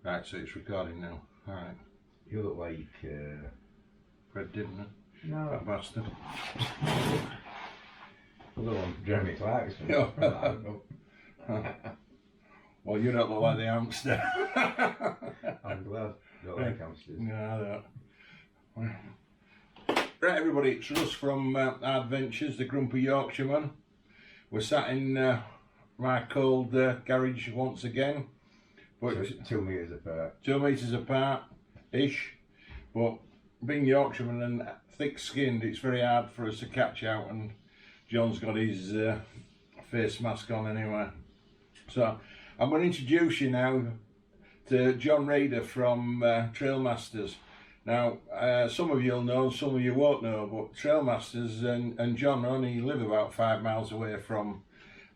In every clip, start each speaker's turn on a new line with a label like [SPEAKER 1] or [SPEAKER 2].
[SPEAKER 1] Right, so it's recording now. Alright.
[SPEAKER 2] You look like
[SPEAKER 1] Fred didn't it?
[SPEAKER 2] no,
[SPEAKER 1] That bastard.
[SPEAKER 2] you look like Jeremy Clarkson.
[SPEAKER 1] Well, you don't look like the hamster.
[SPEAKER 2] I'm glad. Don't like hamsters.
[SPEAKER 1] No, I don't. Right, everybody, it's Russ from Ardventures, the grumpy Yorkshireman. We're sat in my cold garage once again. But
[SPEAKER 2] So 2 metres apart.
[SPEAKER 1] 2 metres apart-ish. But being Yorkshireman and thick-skinned, it's very hard for us to catch out, and John's got his face mask on anyway. So I'm going to introduce you now to John Reader from Trailmasters. Now, some of you'll know, some of you won't know, but Trailmasters and John only live about 5 miles away from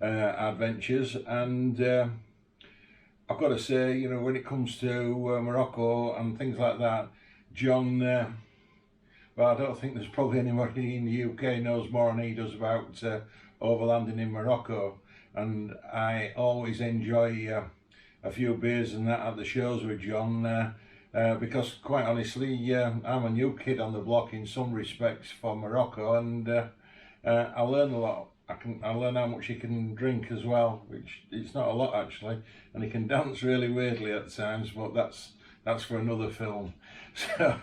[SPEAKER 1] Ardventures, and I've got to say, you know, when it comes to Morocco and things like that, John, well, I don't think there's probably anybody in the UK knows more than he does about overlanding in Morocco, and I always enjoy a few beers and that at the shows with John, because quite honestly, I'm a new kid on the block in some respects for Morocco, and I learn a lot. I learn how much he can drink as well, which it's not a lot actually, and he can dance really weirdly at times, but that's for another film. So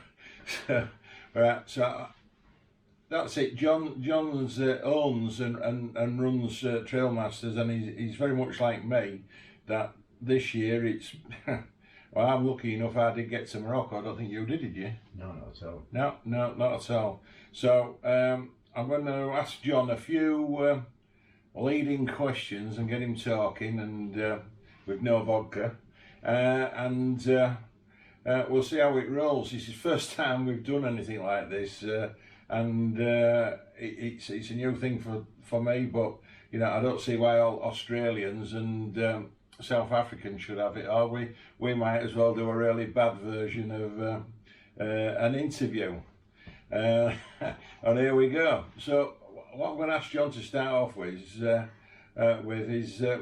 [SPEAKER 1] that's it. John's owns and runs Trailmasters, and he's very much like me, that this year it's well, I'm lucky enough I did get to Morocco. I don't think you did you?
[SPEAKER 2] No, not at all.
[SPEAKER 1] No, not at all. So I'm going to ask John a few leading questions and get him talking, and with no vodka, and we'll see how it rolls. This is the first time we've done anything like this, and it's a new thing for me, but you know, I don't see why all Australians and South Africans should have it, or we might as well do a really bad version of an interview. And here we go. So what I'm going to ask John to start off with is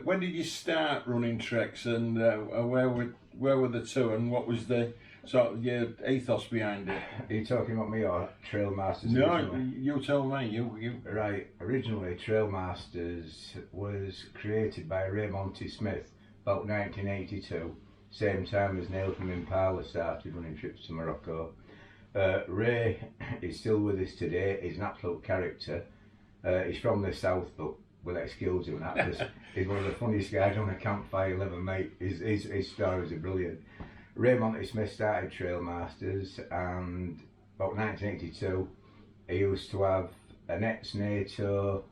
[SPEAKER 1] when did you start running treks, and where were the two, and what was the sort of your ethos behind it?
[SPEAKER 2] Are you talking about me or Trailmasters?
[SPEAKER 1] No,
[SPEAKER 2] originally?
[SPEAKER 1] you tell me. You.
[SPEAKER 2] Right. Originally, Trailmasters was created by Ray Smith about 1982, same time as Neil from Impala started running trips to Morocco. Ray is still with us today. He's an absolute character. He's from the south, but we'll excuse him that, because he's one of the funniest guys on a campfire you'll ever meet. His stories are brilliant. Ray Smith started Trailmasters, and about 1982 he used to have an ex-NATO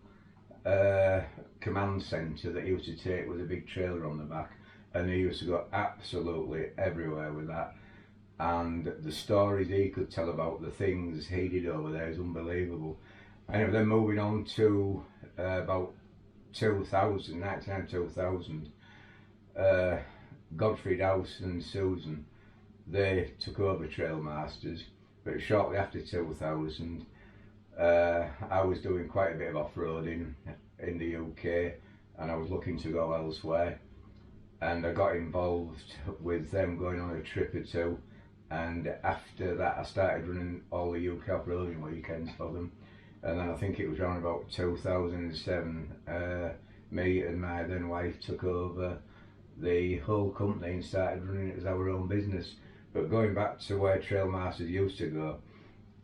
[SPEAKER 2] command centre that he used to take with a big trailer on the back, and he used to go absolutely everywhere with that. And the stories he could tell about the things he did over there is unbelievable. And then moving on to about 1999-2000, Godfrey House and Susan, they took over Trailmasters, but shortly after 2000 I was doing quite a bit of off-roading in the UK, and I was looking to go elsewhere, and I got involved with them going on a trip or two. And after that I started running all the UK off-roading weekends for them, and then I think it was around about 2007 me and my then wife took over the whole company and started running it as our own business. But going back to where Trailmasters used to go,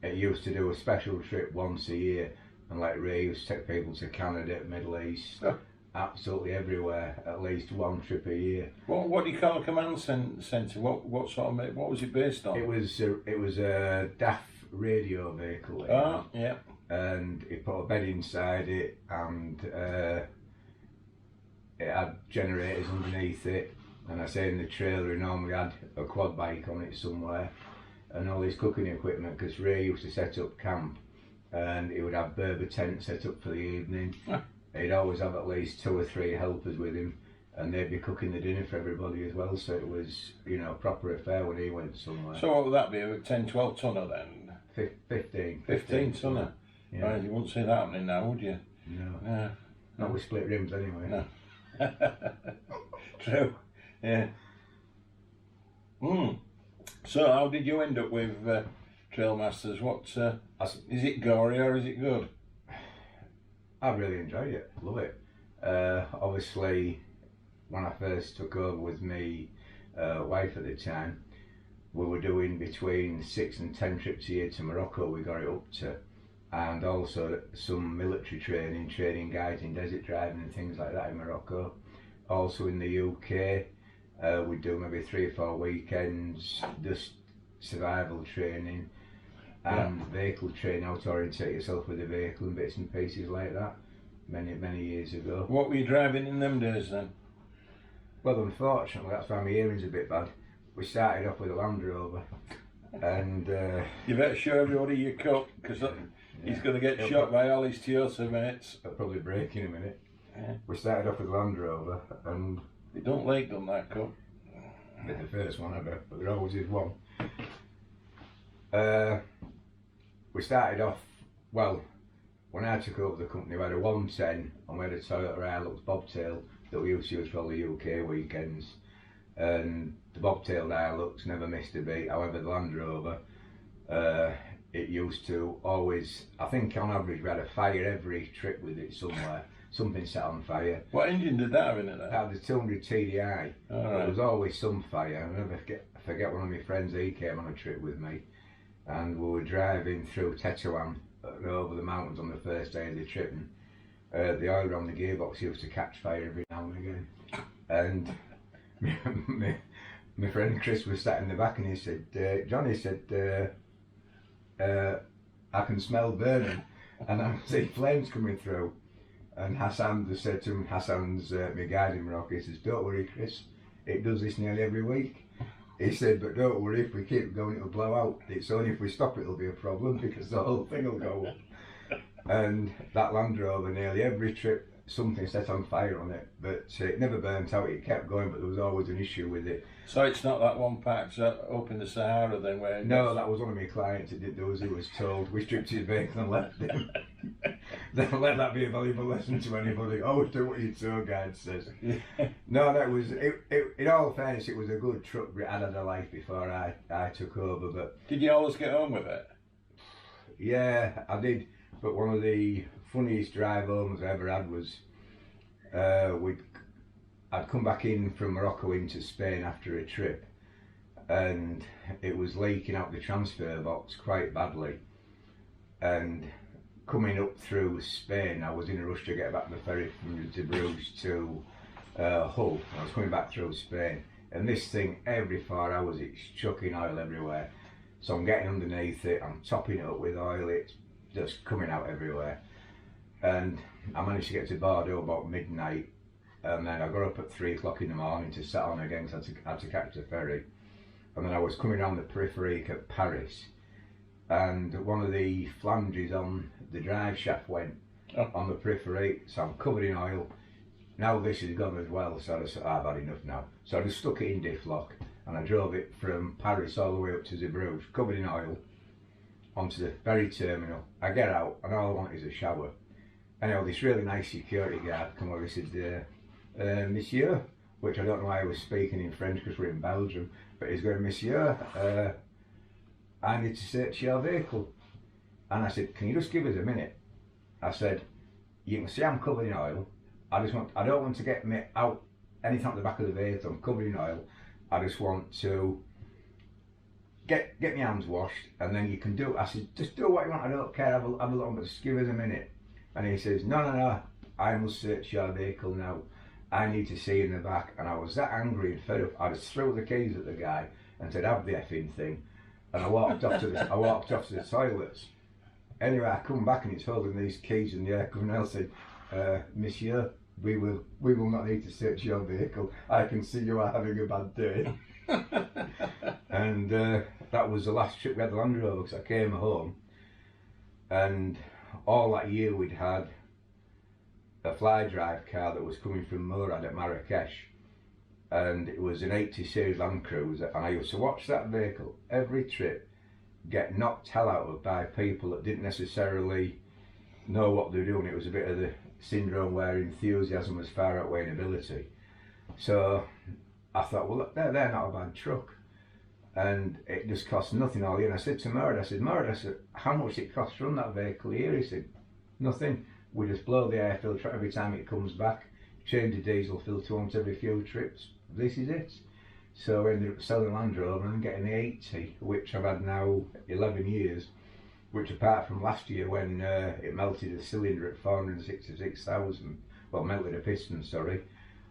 [SPEAKER 2] it used to do a special trip once a year, and like Ray used to take people to Canada, Middle East, absolutely everywhere, at least one trip a year.
[SPEAKER 1] What do you call a command centre? What sort of, what was it based on?
[SPEAKER 2] It was a DAF radio vehicle.
[SPEAKER 1] Oh, yeah.
[SPEAKER 2] And he put a bed inside it, and it had generators underneath it. And I say in the trailer, he normally had a quad bike on it somewhere, and all his cooking equipment, because Ray used to set up camp, and he would have Berber tents set up for the evening. He'd always have at least 2 or 3 helpers with him, and they'd be cooking the dinner for everybody as well, so it was, you know, a proper affair when he went somewhere. So
[SPEAKER 1] what would that be, a 10-12 tonner then? 15 tonner? Yeah. Right, you wouldn't see that happening now, would you?
[SPEAKER 2] No. Not with split rims anyway.
[SPEAKER 1] No. True, yeah. So how did you end up with Trailmasters? What is it, gory or is it good?
[SPEAKER 2] I really enjoyed it, love it. Obviously, when I first took over with me wife at the time, we were doing between 6 and 10 trips a year to Morocco. We got it up to, and also some military training guides in desert driving and things like that in Morocco. Also in the UK, we'd do maybe 3 or 4 weekends, just survival training and vehicle training, how to orientate yourself with the vehicle and bits and pieces like that, many years ago.
[SPEAKER 1] What were you driving in them days then?
[SPEAKER 2] Well, unfortunately, that's why my hearing's a bit bad. We started off with a Land Rover, and
[SPEAKER 1] you better show everybody your cup, because he's going to get shot by all his Toyota mates.
[SPEAKER 2] I'll probably break in a minute.
[SPEAKER 1] Yeah.
[SPEAKER 2] We started off with a Land Rover, and
[SPEAKER 1] they don't like them, that cup.
[SPEAKER 2] It's the first one ever, but there always is one. We started off, well, when I took over the company, we had a 110 and we had a Toyota Hilux bobtail that we used to use for all the UK weekends. And the bobtail Hilux never missed a beat. However, the Land Rover, it used to always, I think on average we had a fire every trip with it somewhere. Something set on fire.
[SPEAKER 1] What engine did that have in it then?
[SPEAKER 2] It had the 200 TDI.
[SPEAKER 1] Right.
[SPEAKER 2] There was always some fire. I never forget one of my friends, he came on a trip with me and we were driving through Tetuan over the mountains on the first day of the trip, and the oil on the gearbox used to catch fire every now and again. And my friend Chris was sat in the back and he said, Johnny said, I can smell burning and I see flames coming through. And Hassan just said to him, Hassan's my guide in Morocco, he says, don't worry Chris, it does this nearly every week. He said, but don't worry, if we keep going it'll blow out. It's only if we stop it'll be a problem because the whole thing will go up. And that Land Rover, nearly every trip something set on fire on it, but it never burnt out, it kept going, but there was always an issue with it.
[SPEAKER 1] So it's not that one packed up in the Sahara then where...
[SPEAKER 2] No, that was one of my clients that did those, who was told, we stripped his vehicle and left him. Don't let that be a valuable lesson to anybody. Always do what your tour guide says. No, that was, in all fairness, it was a good truck. I'd had a life before I took over, but... Did
[SPEAKER 1] you always get home with it?
[SPEAKER 2] Yeah, I did, but one of the funniest drive homes I ever had was, I'd come back in from Morocco into Spain after a trip, and it was leaking out the transfer box quite badly, and coming up through Spain I was in a rush to get back the ferry from Bruges to Hull. I was coming back through Spain, and this thing every 4 hours it's chucking oil everywhere, so I'm getting underneath it, I'm topping it up with oil, it's just coming out everywhere. And I managed to get to Bordeaux about midnight, and then I got up at 3 o'clock in the morning to set on again because I had to catch the ferry. And then I was coming around the periphery at Paris, and one of the flanges on the drive shaft went on the periphery, so I'm covered in oil. Now this is gone as well, so I just thought, I've had enough now. So I just stuck it in diff lock and I drove it from Paris all the way up to Zeebrugge, covered in oil, onto the ferry terminal. I get out and all I want is a shower. Anyhow, this really nice security guard come over and said, Monsieur, which I don't know why I was speaking in French because we're in Belgium, but he's going, Monsieur, I need to search your vehicle. And I said, can you just give us a minute? I said, you can see I'm covered in oil. I don't want to get me out anything at the back of the vehicle. I'm covered in oil. I just want to get my hands washed, and then you can do it. I said, just do what you want. I don't care. Have a look, but just give us a minute. And he says, no, I must search your vehicle now. I need to see in the back. And I was that angry and fed up, I just threw the keys at the guy and said, have the effing thing. And I walked off to the toilets. Anyway, I come back and he's holding these keys in the air. Governor said, Monsieur, we will not need to search your vehicle. I can see you are having a bad day. And that was the last trip we had the Land Rover, because I came home and all that year we'd had a fly drive car that was coming from Murad at Marrakesh, and it was an 80 series Land Cruiser, and I used to watch that vehicle every trip get knocked hell out of by people that didn't necessarily know what they're doing. It was a bit of the syndrome where enthusiasm was far outweighing ability. So I thought, well, they're not a bad truck. and it just cost nothing all year. And I said to Murray, I said, how much it costs to run that vehicle here? He said, nothing. We just blow the air filter every time it comes back, change the diesel filter once every few trips. This is it. So I ended up selling Land Rover and getting the 80, which I've had now 11 years, which apart from last year when it melted a cylinder at 466,000, well, melted a piston, sorry,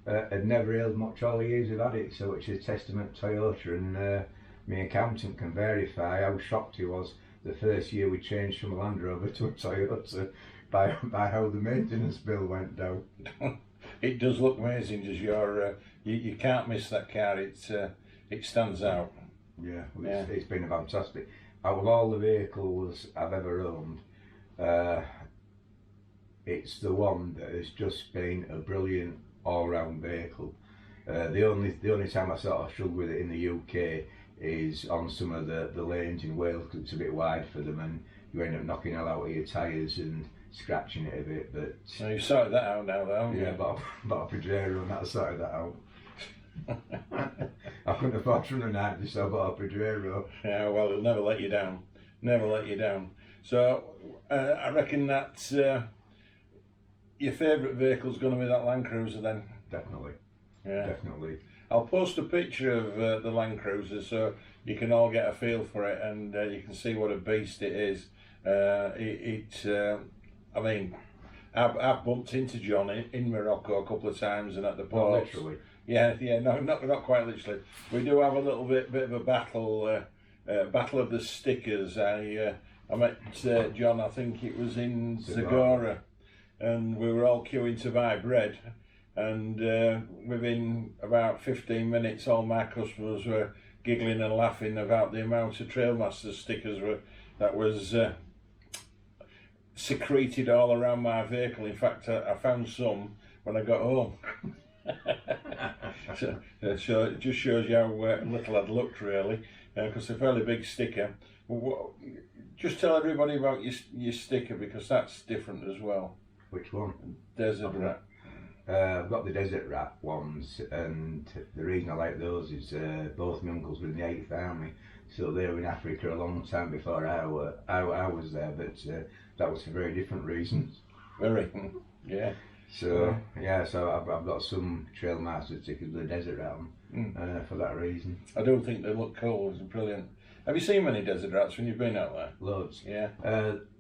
[SPEAKER 2] had never ailed much all the years I've had it, so it's a testament to Toyota, and my accountant can verify how shocked he was the first year we changed from a Land Rover to a Toyota by how the maintenance bill went down.
[SPEAKER 1] It does look amazing, just you can't miss that car, it stands out.
[SPEAKER 2] Yeah, well, it's been fantastic. Out of all the vehicles I've ever owned, it's the one that has just been a brilliant all-round vehicle. The only time I sort of struggle with it in the UK is on some of the lanes in Wales, because it's a bit wide for them and you end up knocking hell out of your tyres and scratching it a bit. But
[SPEAKER 1] so you've sorted that out now, though, haven't you?
[SPEAKER 2] Yeah, but a Pajero, and that sorted that out. I couldn't afford to run a 90, so I bought a Pajero.
[SPEAKER 1] Yeah, well, it'll never let you down. Never let you down. So I reckon that your favourite vehicle's going to be that Land Cruiser then?
[SPEAKER 2] Definitely.
[SPEAKER 1] Yeah.
[SPEAKER 2] Definitely.
[SPEAKER 1] I'll post a picture of the Land Cruiser so you can all get a feel for it, and you can see what a beast it is. I mean, I've bumped into John in Morocco a couple of times and at the ports.
[SPEAKER 2] Literally.
[SPEAKER 1] Yeah, no, not quite literally. We do have a little bit of a battle, battle of the stickers. I met John, I think it was in Zagora, and we were all queuing to buy bread, and within about 15 minutes all my customers were giggling and laughing about the amount of Trailmasters stickers that was secreted all around my vehicle. In fact, I found some when I got home. so it just shows you how little I'd looked, really, because it's a fairly big sticker. Just tell everybody about your sticker, because that's different as well.
[SPEAKER 2] Which one?
[SPEAKER 1] Desert Rat.
[SPEAKER 2] I've got the Desert Rat ones, and the reason I like those is both my uncles were in the 8th Army, so they were in Africa a long time before I was there, but that was for very different reasons.
[SPEAKER 1] Very, yeah.
[SPEAKER 2] So I've got some Trailmasters stickers with the Desert Rat on for that reason.
[SPEAKER 1] I don't think they look cool. It's brilliant. Have you seen many Desert Rats when you've been out there?
[SPEAKER 2] Loads.
[SPEAKER 1] Yeah.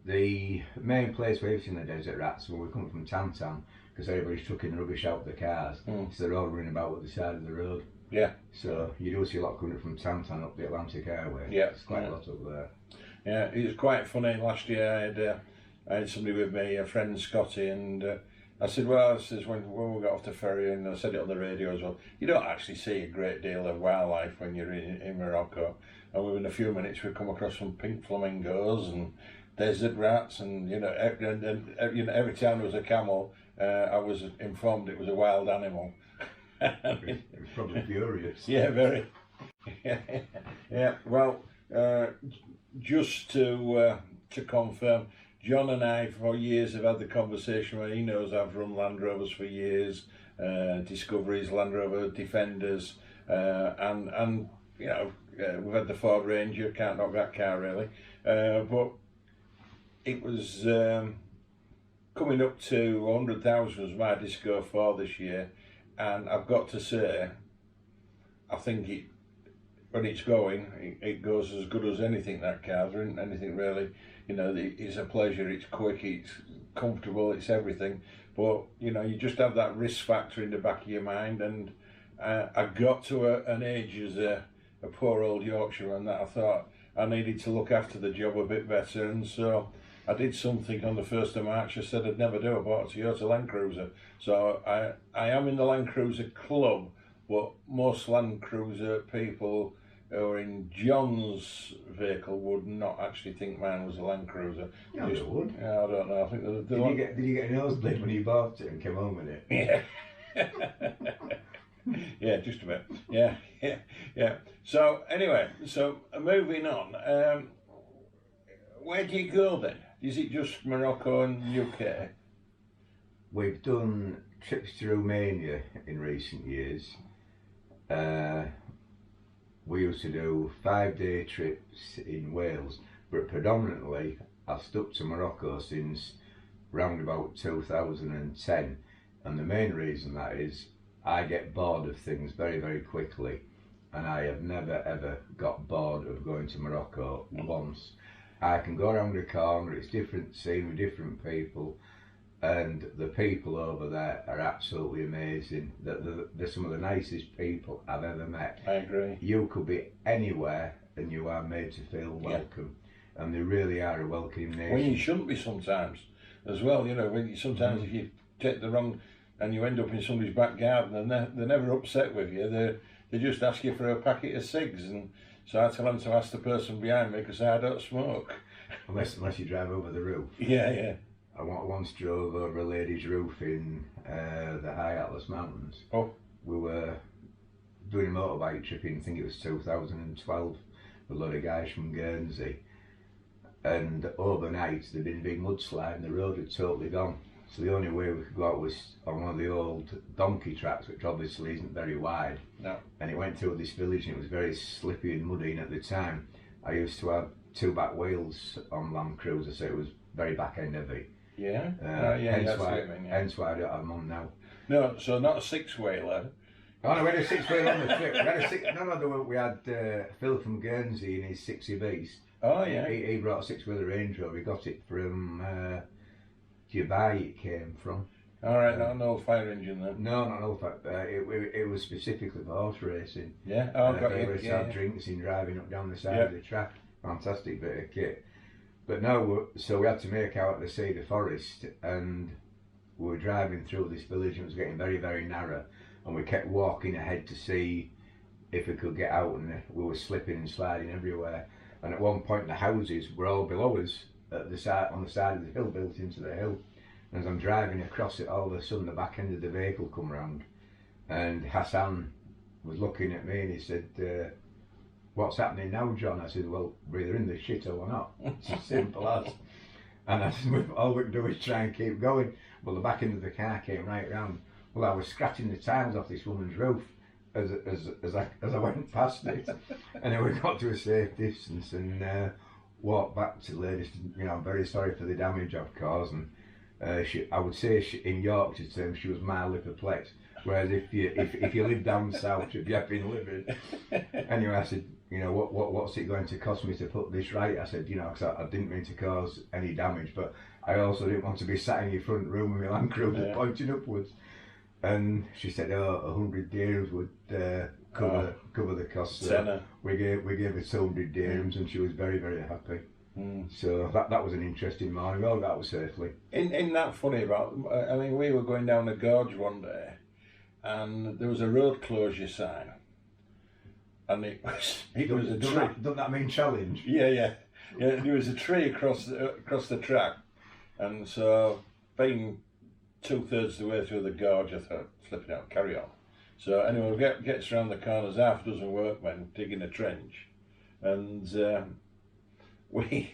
[SPEAKER 2] The main place we've seen the Desert Rats when we come from Tantan, because everybody's trucking rubbish out of the cars, so they're all running about at the side of the road.
[SPEAKER 1] Yeah.
[SPEAKER 2] So you do see a lot coming from Tantan up the Atlantic Highway.
[SPEAKER 1] Yeah.
[SPEAKER 2] There's quite a lot up there.
[SPEAKER 1] Yeah, it was quite funny. Last year I had somebody with me, a friend Scotty, and I said, well, when we got off the ferry, and I said it on the radio as well, you don't actually see a great deal of wildlife when you're in Morocco. And within a few minutes we come across some pink flamingos and desert rats, and every time there was a camel, I was informed it was a wild animal.
[SPEAKER 2] It was probably furious.
[SPEAKER 1] Yeah, very. Yeah. Well, just to confirm, John and I for years have had the conversation where he knows I've run Land Rovers for years, Discoveries, Land Rover Defenders, and we've had the Ford Ranger, can't knock that car really, but it was coming up to 100,000 was my Disco 4 this year, and I've got to say, I think when it's going, it goes as good as anything, that car. There isn't anything really, it's a pleasure, it's quick, it's comfortable, it's everything, but you just have that risk factor in the back of your mind, and I got to an age as a poor old Yorkshireman that I thought I needed to look after the job a bit better, and so I did something on the 1st of March I said I'd never do. I bought a Toyota Land Cruiser. So I am in the Land Cruiser club, but most Land Cruiser people who are in John's vehicle would not actually think mine was a Land Cruiser.
[SPEAKER 2] Yeah, they would.
[SPEAKER 1] Yeah, I don't know. I think
[SPEAKER 2] did you get a nosebleed when you bought it and came home with it?
[SPEAKER 1] Yeah. Yeah, just a bit. Yeah. So anyway, moving on. Where do you go then? Is it just Morocco and UK?
[SPEAKER 2] We've done trips to Romania in recent years. we used to do 5-day trips in Wales, but predominantly I've stuck to Morocco since round about 2010, and the main reason that is I get bored of things very, very quickly, and I have never ever got bored of going to Morocco once. I can go around the corner, it's different scenery, different people, and the people over there are absolutely amazing. They're some of the nicest people I've ever met.
[SPEAKER 1] I agree.
[SPEAKER 2] You could be anywhere and you are made to feel welcome, and they really are a welcoming nation.
[SPEAKER 1] When you shouldn't be sometimes as well, you know, when you, sometimes if you take the wrong and you end up in somebody's back garden and they're never upset with you, they just ask you for a packet of cigs, and so I tell them to ask the person behind me because I don't smoke.
[SPEAKER 2] Unless you drive over the roof.
[SPEAKER 1] Yeah.
[SPEAKER 2] I once drove over a lady's roof in the High Atlas Mountains.
[SPEAKER 1] Oh.
[SPEAKER 2] We were doing a motorbike trip in, I think it was 2012, with a lot of guys from Guernsey. And overnight there'd been a big mudslide and the road had totally gone. So the only way we could go out was on one of the old donkey tracks, which obviously isn't very wide.
[SPEAKER 1] No. And
[SPEAKER 2] it went through this village and it was very slippy and muddy, and at the time I used to have 2 back wheels on Land Cruiser, so it was very back end heavy.
[SPEAKER 1] Yeah.
[SPEAKER 2] Hence why I don't have them on now.
[SPEAKER 1] No, so not a 6-wheeler.
[SPEAKER 2] Oh no, we had a 6-wheeler on the trip. We had Phil from Guernsey in his 60 Beast.
[SPEAKER 1] Oh yeah.
[SPEAKER 2] He brought a 6-wheeler Range Rover. He got it from Dubai. It came from.
[SPEAKER 1] All right, not an old fire engine then.
[SPEAKER 2] No, not an old fire. It was specifically for horse racing.
[SPEAKER 1] Yeah. Oh, got you.
[SPEAKER 2] They had drinks in driving up down the side of the track. Fantastic bit of kit. But no, so we had to make out the Cedar Forest, and we were driving through this village and it was getting very, very narrow, and we kept walking ahead to see if we could get out, and we were slipping and sliding everywhere. And at one point the houses were all below us at the side, on the side of the hill, built into the hill. And as I'm driving across it, all of a sudden the back end of the vehicle come round, and Hassan was looking at me and he said, "What's happening now, John?" I said, "Well, we're either in the shit or we're not." It's as simple as. And I said, all we can do is try and keep going. Well, the back end of the car came right round. Well, I was scratching the tiles off this woman's roof as I went past it. And then we got to a safe distance and walked back to the lady. You know, I'm very sorry for the damage I've caused. And I would say in Yorkshire terms, she was mildly perplexed. Whereas if you live down south, if you have been living. Anyway, I said, you know, what's it going to cost me to put this right? I said, you know, because I didn't mean to cause any damage, but I also didn't want to be sat in your front room with my Land Cruiser pointing upwards. And she said, 100 dirhams would cover the cost. So we gave her 200 dirhams, and she was very, very happy. So that was an interesting morning. All got out safely.
[SPEAKER 1] Isn't that funny about? I mean, we were going down the gorge one day, and there was a road closure sign, and it was a tree.
[SPEAKER 2] Doesn't that mean challenge?
[SPEAKER 1] Yeah. There was a tree across the track, and so being 2/3 the way through the gorge, I thought, flipping out, carry on. So anyway, we gets around the corners, half a dozen workmen digging a trench, and we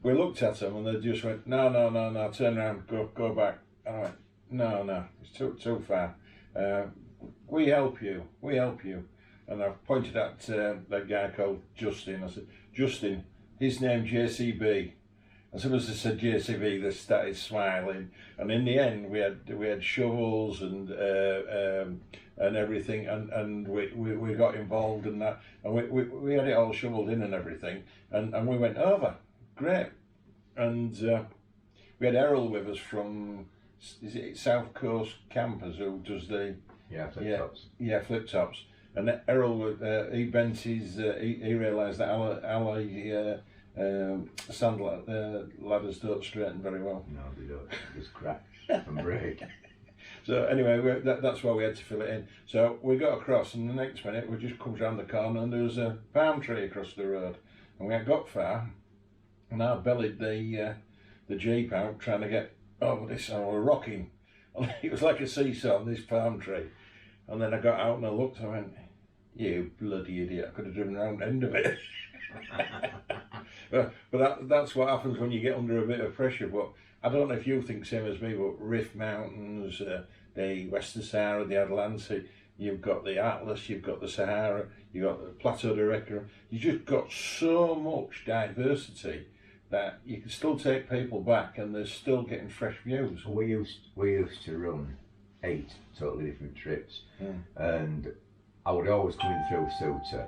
[SPEAKER 1] looked at them and they just went, no, turn around, go back. And I went, no, it's too far. We help you. And I pointed at that guy called Justin. I said, Justin, his name JCB. As soon as I said JCB, they started smiling. And in the end, we had shovels and everything, and we got involved in that, and we had it all shoveled in and everything, and we went over. Great. And we had Errol with us from, is it South Coast Campers, who does the
[SPEAKER 2] flip tops.
[SPEAKER 1] Yeah, flip tops. And Errol, he bent his, he realised that Ally sand ladders don't straighten very well.
[SPEAKER 2] No, they don't. They just crack and break.
[SPEAKER 1] So anyway, that's why we had to fill it in. So we got across, and the next minute we just come round the corner and there was a palm tree across the road, and we hadn't got far, and I bellied the Jeep out trying to get over this, and we were rocking. It was like a seesaw on this palm tree, and then I got out and I looked and I went, "You bloody idiot, I could have driven around the end of it." But that's what happens when you get under a bit of pressure. But I don't know if you think same as me, but Rift Mountains, the Western Sahara, the Atlantic, you've got the Atlas, you've got the Sahara, you've got the Plateau de Record. You've just got so much diversity that you can still take people back and they're still getting fresh views.
[SPEAKER 2] We used to run 8 totally different trips, and I would always come in through Suter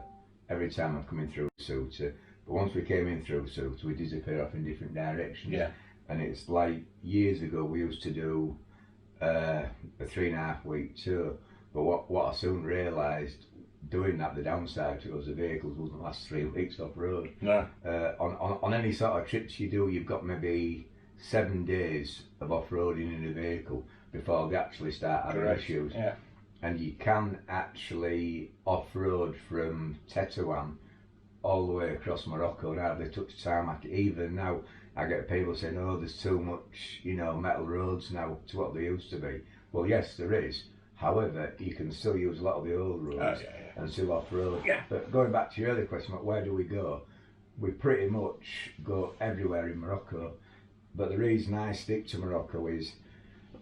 [SPEAKER 2] every time I'm coming through Suter. But once we came in through Suter, we disappear off in different directions.
[SPEAKER 1] Yeah.
[SPEAKER 2] And it's like years ago we used to do a 3.5 week tour. But what I soon realised, doing that, the downside to us, the vehicles wouldn't last 3 weeks off road.
[SPEAKER 1] No.
[SPEAKER 2] On any sort of trips you do, you've got maybe 7 days of off-roading in a vehicle before they actually start having issues.
[SPEAKER 1] Yeah.
[SPEAKER 2] And you can actually off-road from Tetuan all the way across Morocco. Now they touch tarmac. Even now I get people saying, oh, there's too much, you know, metal roads now to what they used to be. Well, yes, there is. However, you can still use a lot of the old roads and still off-road.
[SPEAKER 1] Yeah.
[SPEAKER 2] But going back to your other question about where do we go, we pretty much go everywhere in Morocco. But the reason I stick to Morocco is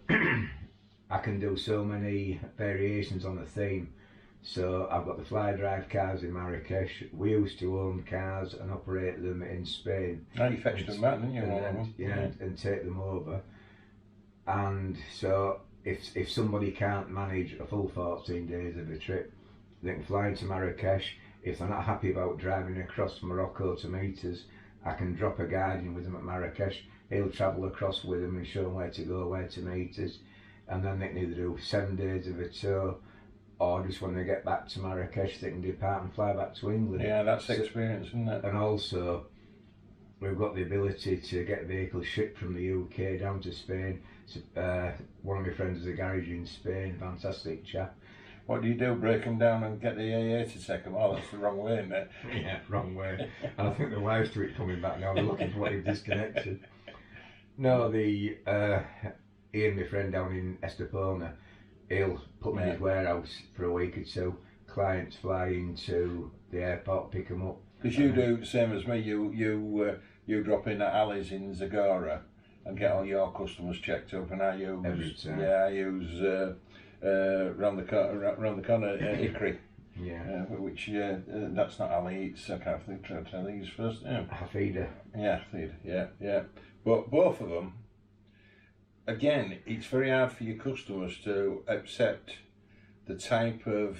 [SPEAKER 2] I can do so many variations on the theme. So I've got the fly drive cars in Marrakesh. We used to own cars and operate them in Spain.
[SPEAKER 1] Now you fetched them back, didn't you?
[SPEAKER 2] And take them over. And so if somebody can't manage a full 14 days of a trip, they can fly into Marrakesh. If they're not happy about driving across Morocco to meet us, I can drop a guide in with them at Marrakesh. He'll travel across with them and show them where to go, where to meet us. And then they can either do 7 days of a tour, or just when they get back to Marrakesh they can depart and fly back to England.
[SPEAKER 1] Yeah, that's experience, isn't it?
[SPEAKER 2] And also we've got the ability to get vehicles shipped from the UK down to Spain. So, one of my friends has a garage in Spain, fantastic chap.
[SPEAKER 1] What do you do, break them down and get the AA to take them? Oh, that's the wrong way, isn't it?
[SPEAKER 2] Yeah, wrong way. And I think the wires to it coming back now, they're looking for what you've disconnected. No, the Ian, my friend down in Estepona, he'll put me in his warehouse for a week or two. Clients fly into the airport, pick them up.
[SPEAKER 1] Because you do the same as me. You drop in at Ali's in Zagora and get all your customers checked up, and I use
[SPEAKER 2] every time.
[SPEAKER 1] Yeah, I use round the corner Hickory.
[SPEAKER 2] Yeah.
[SPEAKER 1] Which that's not Ali. It's I can't think of his first name.
[SPEAKER 2] Hafida.
[SPEAKER 1] Yeah, Hafida. Yeah. But both of them, again, it's very hard for your customers to accept the type of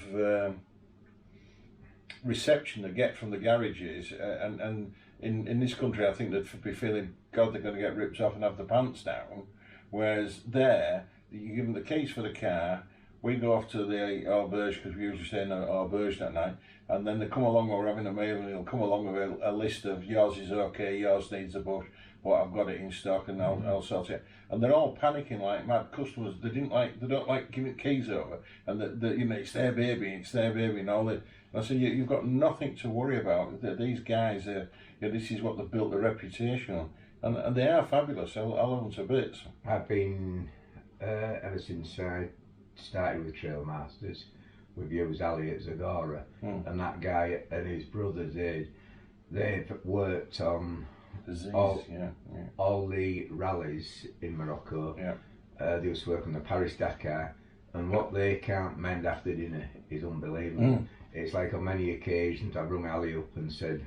[SPEAKER 1] reception they get from the garages, and in this country I think they'd be feeling, God, they're going to get ripped off and have the pants down, whereas there, you give them the keys for the car, we go off to the auberge, because we usually stay in the auberge that night, and then they come along, or we're having a meal, and they'll come along with a list of yours is okay, yours needs a bush, but I've got it in stock and I'll sort it. And they're all panicking like mad. Customers, they don't like giving keys over, and you know, it's their baby, and all that. And I said, you've got nothing to worry about. These guys, this is what they've built their reputation on, and they are fabulous. I love them to bits.
[SPEAKER 2] I've been ever since I started with Trailmasters. We've used Ali at Zagora, and that guy and his brothers, they've worked on all the rallies in Morocco. They used to work on the Paris-Dakar, and what they can't mend after dinner is unbelievable. It's like on many occasions I've rung Ali up and said,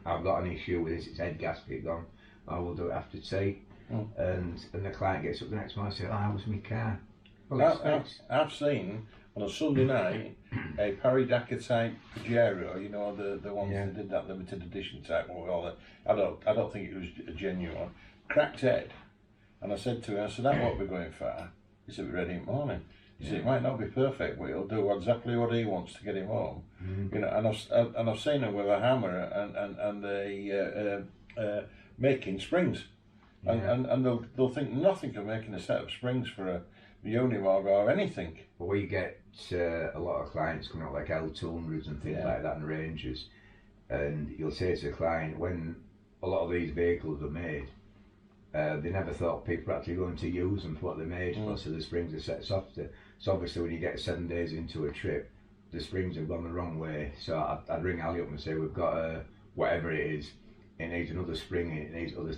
[SPEAKER 2] I've got an issue with this, it's head gasket gone, I will do it after tea. And the client gets up the next morning and says, oh, how was my car? Well,
[SPEAKER 1] I've seen on a Sunday night a Paris-Dakar type Pajero, you know, the ones that did that limited edition type one with all the, I don't think it was a genuine, cracked head. And I said to him, I said, that won't be going far. He said, we're ready in the morning. He said, it might not be perfect, but it'll do exactly what he wants to get him home. You know, and I've seen him with a hammer and they making springs. And they'll think nothing of making a set of springs for a Unimog or anything.
[SPEAKER 2] Well, we get a lot of clients coming out like L200s and things like that and Rangers, and you'll say to the client, when a lot of these vehicles are made, they never thought people were actually going to use them for what they're made for, so the springs are set softer. So obviously when you get 7 days into a trip, the springs have gone the wrong way. So I'd ring Ali up and say, we've got whatever it is, it needs another spring in it, needs other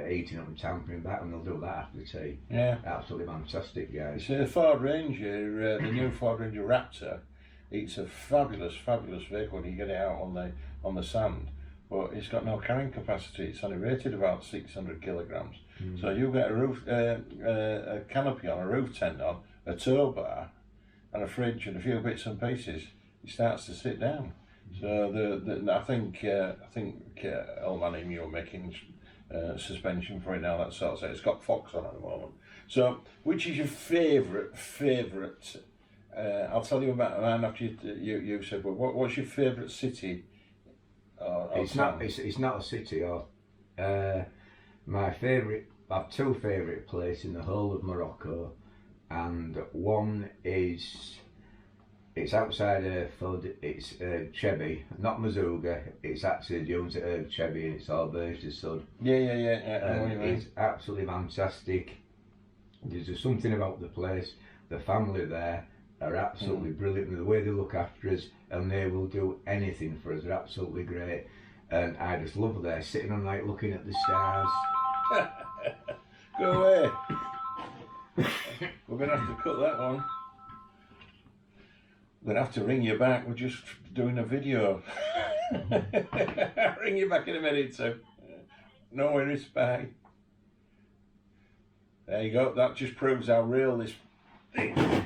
[SPEAKER 2] heating up and tampering back, and they'll do that after tea. Yeah. Absolutely fantastic, guys.
[SPEAKER 1] You see, the Ford Ranger, the new Ford Ranger Raptor, it's a fabulous vehicle when you get it out on the sand. But it's got no carrying capacity. It's only rated about 600 kilograms. So you get a roof, a canopy on, a roof tent on, a tow bar, and a fridge and a few bits and pieces. It starts to sit down. So I think Old Man Emu are making suspension for it now. That sort of thing. It's got Fox on at the moment. So, which is your favourite? I'll tell you about mine after you said. Well, what's your favourite city?
[SPEAKER 2] It's not a city. Or my favourite. I have two favourite places in the whole of Morocco, and one is. It's outside Fud, it's Chebby, not Mazouga, it's actually the owns it Chebby and it's Ardventures de Sud.
[SPEAKER 1] Yeah.
[SPEAKER 2] It's absolutely fantastic. There's just something about the place, the family there are absolutely brilliant, and the way they look after us, and they will do anything for us, they're absolutely great. And I just love there, sitting on night looking at the stars.
[SPEAKER 1] Go away. We're going to have to cut that one. We're going to have to ring you back, we're just doing a video. I'll ring you back in a minute, so no worries, bye. There you go, that just proves how real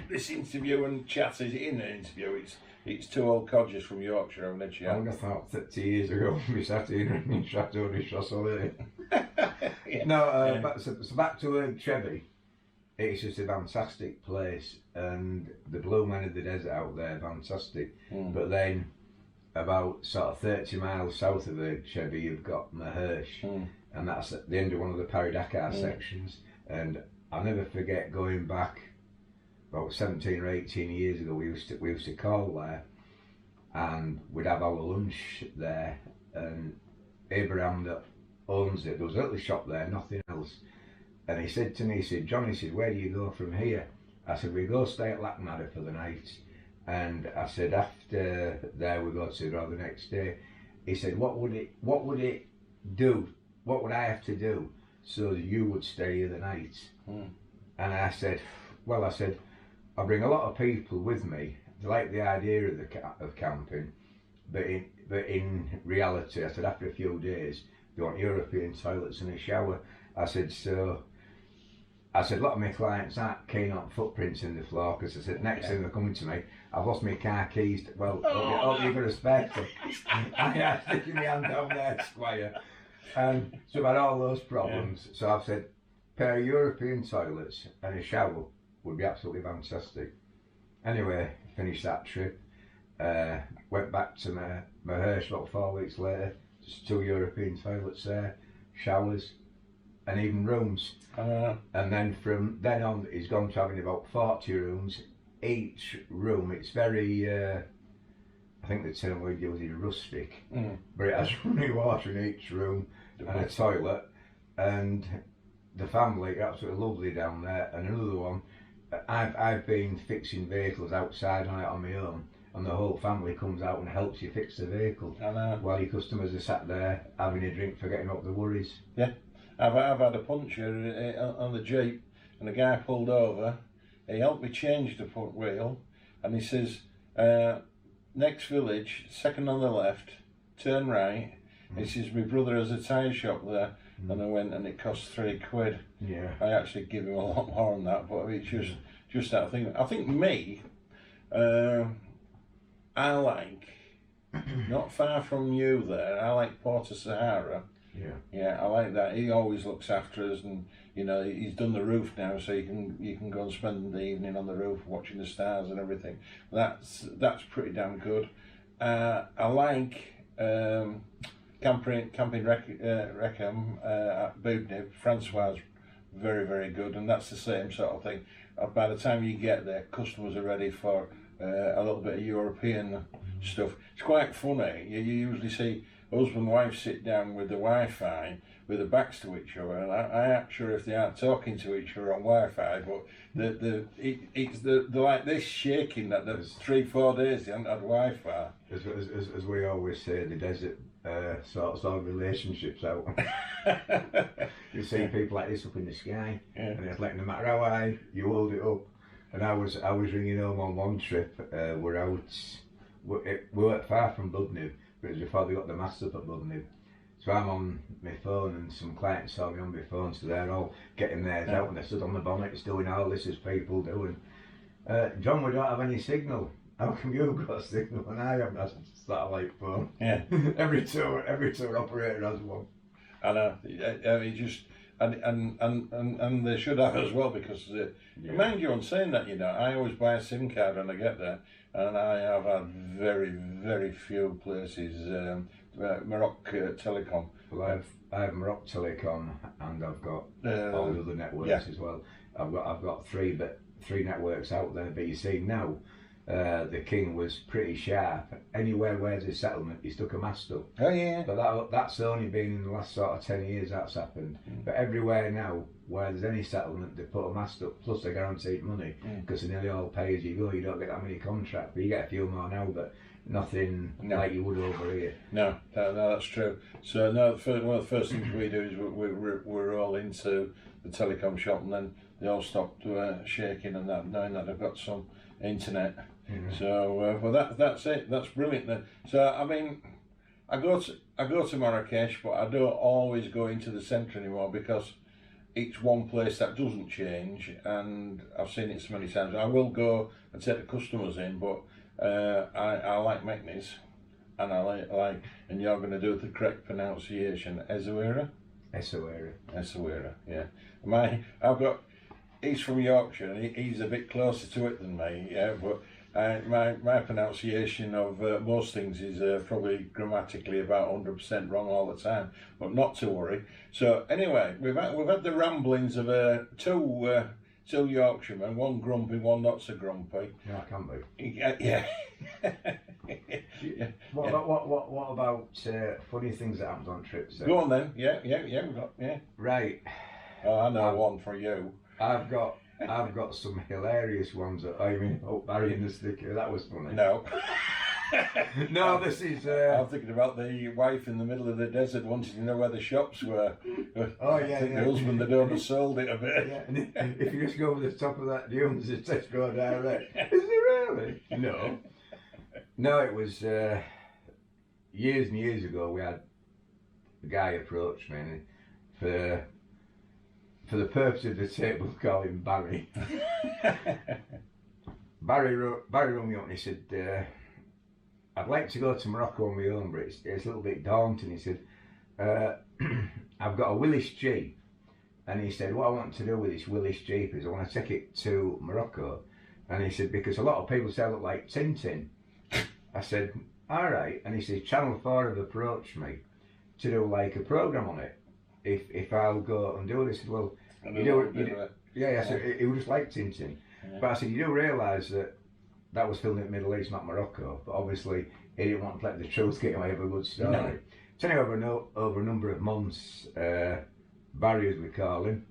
[SPEAKER 1] this interview and chat is. In an interview, it's two old codgers from Yorkshire having a chat.
[SPEAKER 2] I would have thought 30 years ago we sat here and chatted on this Russell. Back to Chebby. It's just a fantastic place, and the Blue Man of the Desert out there, fantastic. But then, about sort of 30 miles south of Chebby, you've got MREW, and that's at the end of one of the Paris-Dakar sections. And I'll never forget going back about 17 or 18 years ago. We used to call there, and we'd have our lunch there. And Abraham that owns it, there was a little shop there, nothing else. And he said to me, he said, John, he said, where do you go from here? I said, we go stay at Lackmadder for the night. And I said, after there we go to the next day. He said, what would it do? What would I have to do so that you would stay here the night? And I said, well, I bring a lot of people with me. They like the idea of camping, but in reality, I said, after a few days, they want European toilets and a shower. I said, a lot of my clients aren't keen on footprints in the floor, because I said, next thing they're coming to me, I've lost my car keys. Well, hope you've got a spare them. I'm sticking my hand down there, Squire. And so I've had all those problems. So I've said, pair of European toilets and a shower would be absolutely fantastic. Anyway, finished that trip. Went back to my hearse about 4 weeks later. Just 2 European toilets there, showers, and even rooms. And then from then on, he's gone to having about 40 rooms. Each room, it's very, I think the term we use is rustic, but it has running water in each room and a toilet. And the family are absolutely lovely down there. And another one, I've been fixing vehicles outside on my own, and the whole family comes out and helps you fix the vehicle while your customers are sat there having a drink, forgetting about the worries.
[SPEAKER 1] Yeah, I've had a puncture on the Jeep, and the guy pulled over. He helped me change the front wheel, and he says, next village, second on the left, turn right. He says, my brother has a tyre shop there. And I went, and it cost £3.
[SPEAKER 2] Yeah.
[SPEAKER 1] I actually give him a lot more on that, but it's just that thing. I think me, I like, not far from you there, I like Port of Sahara. Yeah, I like that. He always looks after us, and you know, he's done the roof now, so you can go and spend the evening on the roof watching the stars and everything. That's pretty damn good. I like Camping Reckham at Boudnib. Francois, very, very good, and that's the same sort of thing. By the time you get there, customers are ready for a little bit of European stuff. It's quite funny. You usually see husband and wife sit down with the Wi-Fi with their backs to each other, and I ain't sure if they aren't talking to each other on Wi-Fi, but they're like this, shaking that there's 3-4 days they haven't had Wi-Fi.
[SPEAKER 2] As we always say, the desert sorts all relationships out. You see people like this up in the sky, and it's like no matter how high you hold it up, And I was ringing home on one trip. We're out. We weren't far from Budnew, but it was before they got the mast up at Budnew. So I'm on my phone, and some clients saw me on my phone, so they're all getting theirs out, and they stood on the bonnets doing all this as people do. And John, we don't have any signal. How come you've got a signal and I haven't? That's a satellite phone.
[SPEAKER 1] Yeah.
[SPEAKER 2] every tour operator has one.
[SPEAKER 1] I know. I mean, just and they should have as well, because mind you, on saying that, you know, I always buy a SIM card when I get there, and I have had very few places. MREW Telecom.
[SPEAKER 2] Well, I have MREW Telecom, and I've got all the other networks as well. I've got three networks out there. But you see now, the King was pretty sharp. Anywhere where there's a settlement, he stuck a mast up.
[SPEAKER 1] Oh yeah.
[SPEAKER 2] But that's only been in the last sort of 10 years that's happened. But everywhere now where there's any settlement, they put a mast up, plus they're guaranteed money, because they nearly all pay as you go. You don't get that many contracts, but you get a few more now, but nothing like you would over here.
[SPEAKER 1] No, that's true. So no, one of the first things we do is we're all into the telecom shop, and then they all stopped shaking and that, knowing that I've got some internet. So well, that's it. That's brilliant then. So I mean, I go to Marrakesh, but I don't always go into the centre anymore, because it's one place that doesn't change, and I've seen it so many times. I will go and take the customers in, but I like Meknes, and I like, and you're going to do the correct pronunciation, Essaouira. Essaouira, yeah. He's from Yorkshire, and he's a bit closer to it than me, yeah, but my pronunciation of most things is probably grammatically about 100% wrong all the time, but not to worry. So anyway, we've had the ramblings of two Yorkshiremen, one grumpy, one not so grumpy.
[SPEAKER 2] Yeah, I can be.
[SPEAKER 1] Yeah.
[SPEAKER 2] What about funny things that happened on trips?
[SPEAKER 1] Go on then. Yeah.
[SPEAKER 2] Right.
[SPEAKER 1] Oh, I know one for you.
[SPEAKER 2] I've got some hilarious ones. Barry in the sticker. That was funny.
[SPEAKER 1] No.
[SPEAKER 2] No, this is.
[SPEAKER 1] I'm thinking about the wife in the middle of the desert wanting to know where the shops were.
[SPEAKER 2] Oh yeah.
[SPEAKER 1] The husband had oversold it a bit.
[SPEAKER 2] Yeah, and if you just go over the top of that dunes, it says go direct. Is it really? No. No, it was years and years ago. We had a guy approach me, and for the purpose of the tape, we'll call him Barry. Barry rung me up and he said, I'd like to go to Morocco on my own, but it's a little bit daunting. He said, I've got a Willis Jeep. And he said, what I want to do with this Willis Jeep is I want to take it to Morocco. And he said, because a lot of people say I look like Tintin. I said, all right. And he said, Channel 4 have approached me to do like a programme on it. If I'll go and do it. He said, well, I said, he was just like Tintin. Yeah. But I said, you do realise that was filmed in the Middle East, not Morocco. But obviously, he didn't want to let the truth get away with a good story. No. So anyway, over a number of months, Barry, as we call him,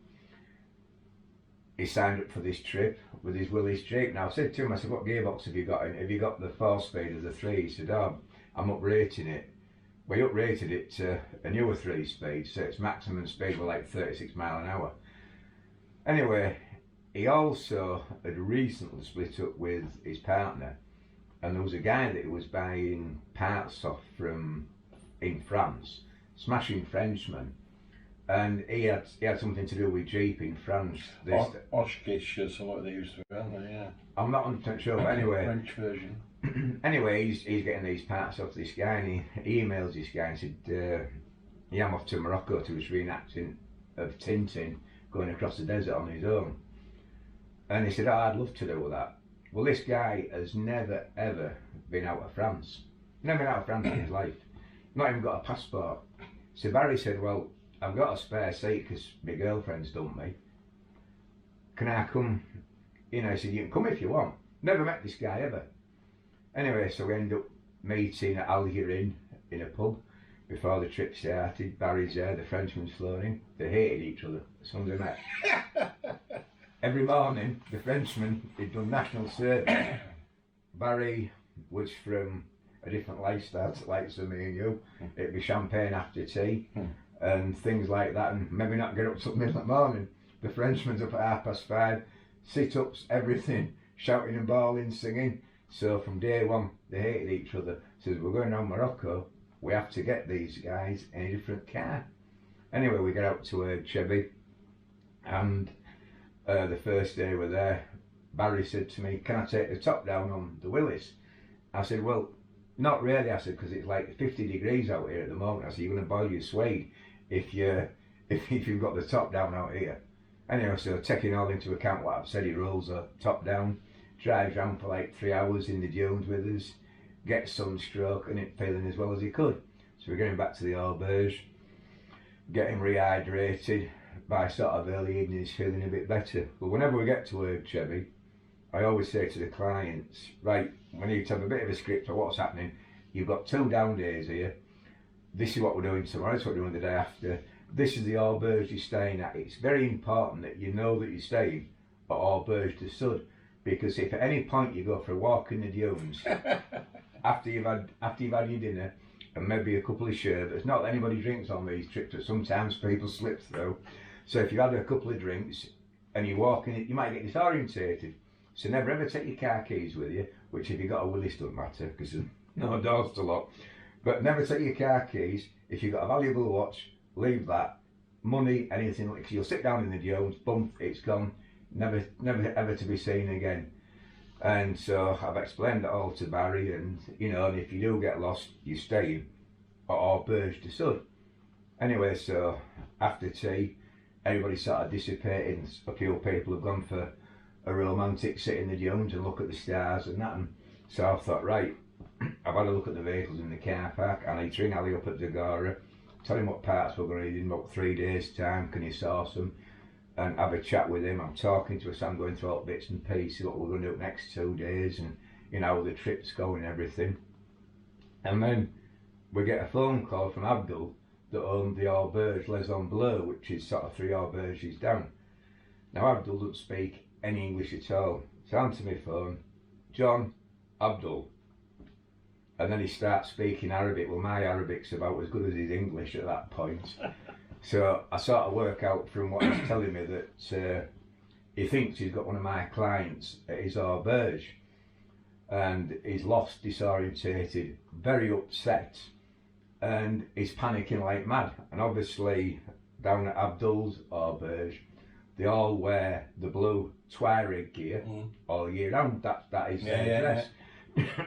[SPEAKER 2] he signed up for this trip with his Willis Jeep. Now I said to him, I said, what gearbox have you got in? Have you got the 4-speed or the 3? He said, oh, I'm uprating it. We uprated it to a newer 3-speed, so its maximum speed was like 36 miles an hour. Anyway, he also had recently split up with his partner, and there was a guy that he was buying parts off from in France, smashing Frenchman, and he had something to do with Jeep in France.
[SPEAKER 1] Oshkish or something they used to be, aren't they? Yeah.
[SPEAKER 2] I'm not 100% sure, but anyway.
[SPEAKER 1] French version.
[SPEAKER 2] Anyway, he's getting these parts off this guy, and he emails this guy and said, yeah, I'm off to Morocco to his reenacting of Tintin going across the desert on his own. And he said, oh, I'd love to do that. Well, this guy has never ever been out of France. Never been out of France in his life. Not even got a passport. So Barry said, well, I've got a spare seat because my girlfriend's dumped me. Can I come? You know, he said, you can come if you want. Never met this guy ever. Anyway, so we end up meeting at Algerin in a pub before the trip started. Barry's there, the Frenchman's flown in. They hated each other as soon as they met. Every morning, the Frenchman, he'd done national service. Barry was from a different lifestyle, like so me and you. It'd be champagne after tea and things like that, and maybe not get up till middle of the morning. The Frenchman's up at 5:30, sit-ups, everything, shouting and bawling, singing. So from day one, they hated each other. Says, we're going around Morocco, we have to get these guys in a different car. Anyway, we get out to Chevy, and the first day we're there, Barry said to me, can I take the top down on the Willys? I said, well, not really. I said, because it's like 50 degrees out here at the moment. I said, you're going to boil your suede if you've got the top down out here. Anyway, so taking all into account what I've said, he rolls a top down, drives around for like 3 hours in the dunes with us, gets sunstroke and it feeling as well as he could. So we're getting back to the auberge, getting rehydrated. By sort of early evening he's feeling a bit better. But whenever we get to Chevy, I always say to the clients, right, we need to have a bit of a script of what's happening. You've got 2 down days here. This is what we're doing tomorrow, this is what we're doing the day after. This is the auberge you're staying at. It's very important that you know that you're staying at Auberge de Sud, because if at any point you go for a walk in the dunes after you've had your dinner and maybe a couple of sherbets, not that anybody drinks on these trips, but sometimes people slip through. So if you've had a couple of drinks and you walk in it, you might get disorientated. So never ever take your car keys with you, which if you've got a Willis doesn't matter because there's no doors to lock. But never take your car keys. If you've got a valuable watch, leave that. Money, anything, because you'll sit down in the dunes, boom, it's gone. Never ever to be seen again. And so I've explained it all to Barry, and you know, and if you do get lost, you stay at Auberge de Sud. Anyway, so after tea, everybody started dissipating. A few people have gone for a romantic sit in the dunes and look at the stars and that. And so I thought, right, I've had a look at the vehicles in the car park. I need to ring Ali up at Zagora, tell him what parts we're going to need in about 3 days' time. Can you source them? And have a chat with him. I'm talking to us, I'm going through all bits and pieces, what we're going to do next 2 days, and you know, the trip's going and everything. And then we get a phone call from Abdul that owned the Auberge Les Bleu, which is sort of 3 auberges down. Now Abdul doesn't speak any English at all. So I answer my phone, John, Abdul. And then he starts speaking Arabic. Well, my Arabic's about as good as his English at that point. So I sort of work out from what he's telling me that he thinks he's got one of my clients at his auberge, and he's lost, disorientated, very upset, and he's panicking like mad. And obviously down at Abdul's auberge, they all wear the blue Tuareg gear all year round. That is their dress.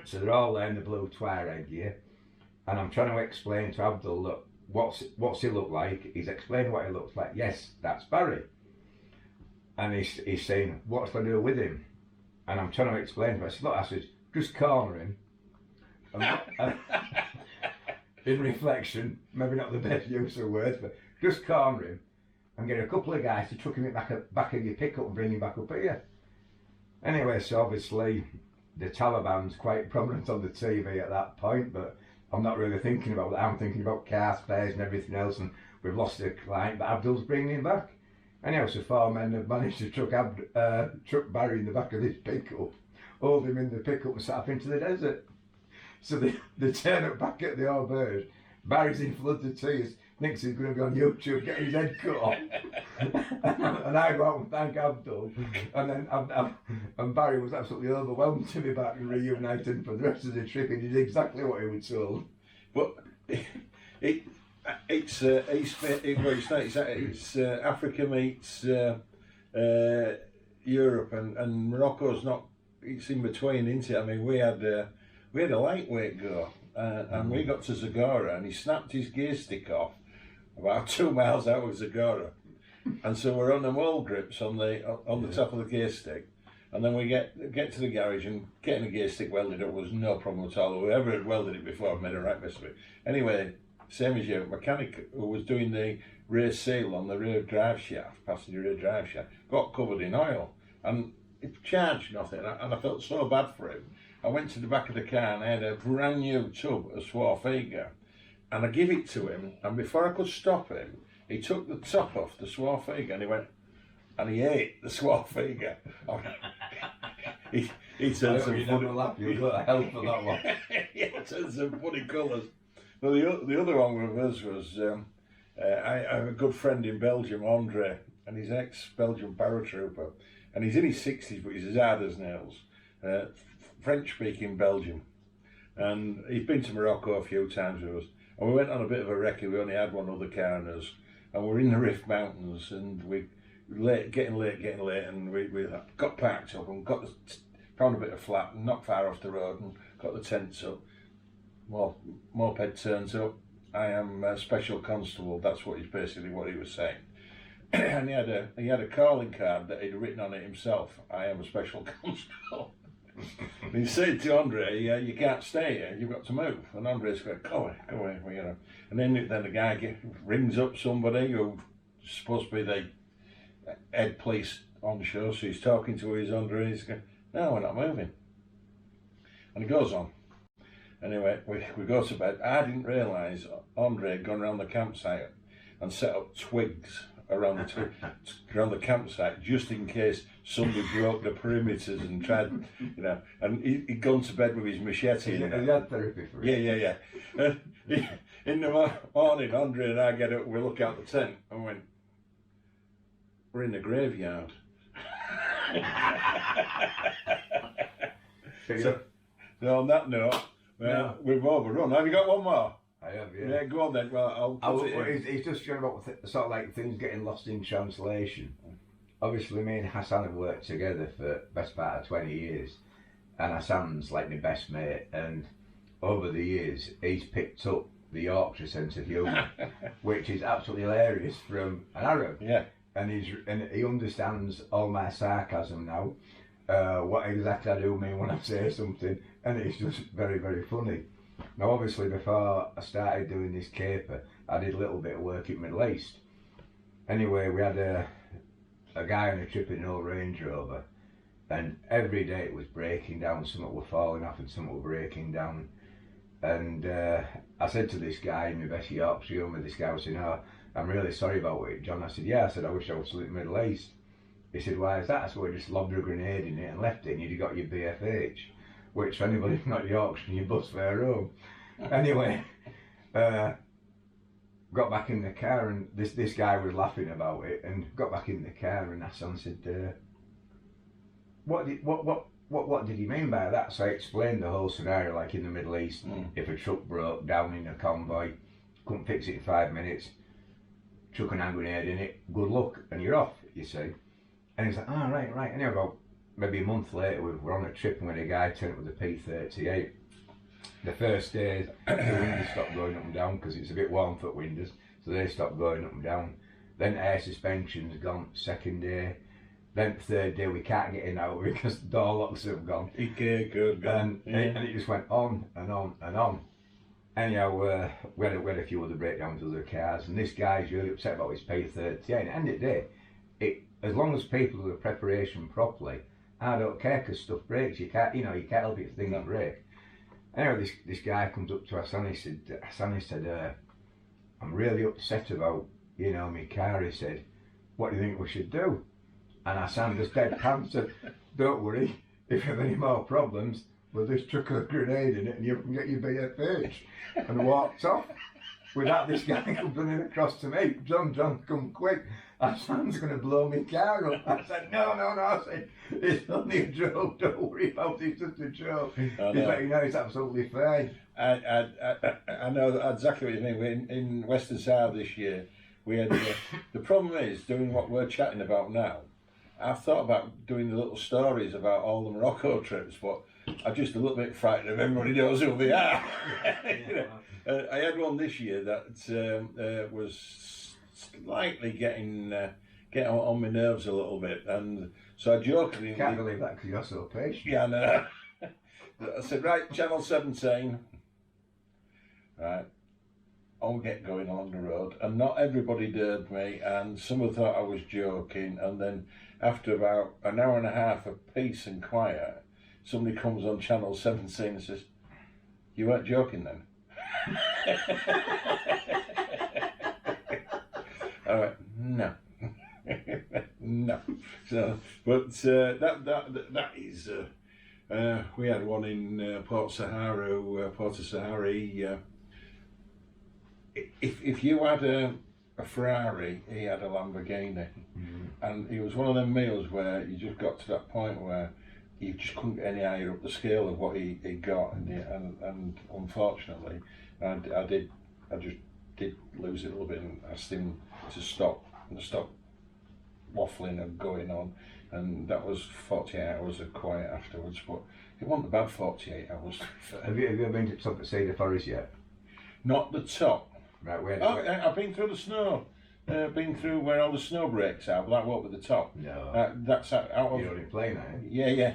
[SPEAKER 2] So they're all wearing the blue Tuareg gear, and I'm trying to explain to Abdul, look, what's he look like? He's explaining what he looks like. Yes, that's Barry. And he's saying, what should I do with him? And I'm trying to explain to him. I said, look, I said, just corner him. And in reflection, maybe not the best use of words, but just corner him and get a couple of guys to truck him back of your pickup and bring him back up here. Anyway, so obviously the Taliban's quite prominent on the TV at that point, but I'm not really thinking about that. I'm thinking about car spares and everything else, and we've lost a client, but Abdul's bringing him back. Anyhow, so 4 men have managed to truck Barry in the back of this pickup, hold him in the pickup and set off into the desert. So they turn up back at the auberge. Barry's in floods of tears, thinks he's going to be on YouTube getting his head cut off. And I go out and thank Abdul. And then and Barry was absolutely overwhelmed to be back and reunited for the rest of the trip. He did exactly what he was told.
[SPEAKER 1] But it's Africa meets Europe, and Morocco's not. It's in between, isn't it? I mean, we had a lightweight go, and we got to Zagora, and he snapped his gear stick off about 2 miles out of Zagora, and so we're on the wall grips on the top of the gear stick, and then we get to the garage, and getting a gear stick welded up was no problem at all. Whoever had welded it before made a right mess of it. Anyway, same as you, mechanic who was doing the rear seal on the rear drive shaft, passenger rear drive shaft, got covered in oil, and it charged nothing, and I felt so bad for him. I went to the back of the car and I had a brand new tub of Swarfega, and I give it to him, and before I could stop him, he took the top off the Swarfega and he went, and he ate the Swarfega. he turned some funny.
[SPEAKER 2] You got a hell for that one.
[SPEAKER 1] He turned some funny colours. Well, the other one with us was I have a good friend in Belgium, Andre, and he's ex-Belgian paratrooper, and he's in his 60s, but he's as hard as nails. French-speaking Belgium, and he's been to Morocco a few times with us. And we went on a bit of a recce. We only had one other car in us, and we're in the Rift Mountains, and we getting late, and we got parked up and found a bit of flat, and not far off the road, and got the tents up. Well, moped turns up. I am a special constable. That's what he was saying. And he had a calling card that he'd written on it himself. I am a special constable. And he said to Andre, "You can't stay here. You've got to move." And Andre's going, "Go away." Well, you know. And then the guy rings up somebody who's supposed to be the head police on show. So he's talking to his Andre. He's going, "No, we're not moving." And he goes on. Anyway, we go to bed. I didn't realise Andre had gone around the campsite and set up twigs around the campsite just in case somebody broke the perimeters and tried, you know. And he'd gone to bed with his machete.
[SPEAKER 2] He had therapy for it.
[SPEAKER 1] Yeah. In the morning, Andre and I get up. We look out the tent and went, "We're in the graveyard." So on that note, we've overrun. Have you got one more?
[SPEAKER 2] I have, yeah.
[SPEAKER 1] Yeah, go on then. Well,
[SPEAKER 2] he's just talking about sort of like things getting lost in translation. Obviously, me and Hassan have worked together for the best part of 20 years, and Hassan's like my best mate. And over the years, he's picked up the Yorkshire sense of humour, which is absolutely hilarious from an Arab.
[SPEAKER 1] Yeah.
[SPEAKER 2] And he understands all my sarcasm now, what exactly I do mean when I say something, and it's just very, very funny. Now, obviously, before I started doing this caper, I did a little bit of work in Middle East. Anyway, we had a guy on a trip in an old Range Rover, and every day it was breaking down. Some were falling off and some were breaking down. And I said to this guy in my best Yorkshire humour, this guy was saying, "Oh, I'm really sorry about it, John." I said, "Yeah." I said, "I wish I was still in the Middle East." He said, "Why is that?" I said, "Well, we just lobbed a grenade in it and left it, and you'd got your BFH. Which, for anybody not Yorkshire, you bus fare home." Anyway, got back in the car, and this guy was laughing about it, and got back in the car, and Hassan said, what did he mean by that?" So I explained the whole scenario, like in the Middle East, if a truck broke down in a convoy, couldn't fix it in 5 minutes, chuck an hand grenade in it, good luck, and you're off, you see. And he's like, "Oh, right. Anyway, about maybe a month later, we were on a trip, and we had a guy turn up with a P38. The first day, the windows stopped going up and down because it's a bit warm for windows, so they stopped going up and down. Then air suspension's gone. Second day, then third day we can't get in now because the door locks have gone. And it just went on and on and on. Anyhow, we had a few other breakdowns with other cars, and this guy's really upset about his P38. And at the end of the day, as long as people do the preparation properly, I don't care because stuff breaks. You can't help it if things break. Anyway, this guy comes up to Hassan. He said, "I'm really upset about, my car." He said, "What do you think we should do?" And Hassan just deadpan said, "Don't worry. If you have any more problems, we'll just chuck a grenade in it and you can get your BFH." And walked off. With that, this guy comes running across to me. John, come quick. Hassan's going to blow my car up." I said, no. I said, "It's only a joke. Don't worry about it. It's just a joke." He's like, "It's absolutely fine."
[SPEAKER 1] I know exactly what you mean. In Western Sahara this year, we had the problem is doing what we're chatting about now. I've thought about doing the little stories about all the Morocco trips, but I'm just a little bit frightened if everybody knows who they are. I had one this year that was slightly getting on my nerves a little bit, and so I jokingly...
[SPEAKER 2] Can't believe that because you're so patient.
[SPEAKER 1] Yeah, no. I said, "Right, Channel 17. Right, I'll get going along the road," and not everybody dared me, and some thought I was joking, and then after about an hour and a half of peace and quiet, somebody comes on Channel 17 and says, "You weren't joking then?" I went, "No." No. So, but that is. We had one in Port of Sahara. If you had a a Ferrari, he had a Lamborghini.
[SPEAKER 2] Mm.
[SPEAKER 1] And it was one of them meals where you just got to that point where you just couldn't get any higher up the scale of what he got, and unfortunately, I just did lose it a little bit and asked him to stop waffling and going on, and that was 48 hours of quiet afterwards. But it wasn't a bad 48 hours.
[SPEAKER 2] Have you ever been to the top of Cedar Forest yet?
[SPEAKER 1] Not the top.
[SPEAKER 2] Right, where?
[SPEAKER 1] I've been through the snow. Been through where all the snow breaks are, but that won't be the top.
[SPEAKER 2] No.
[SPEAKER 1] That's out of.
[SPEAKER 2] You're only playing, eh?
[SPEAKER 1] Yeah.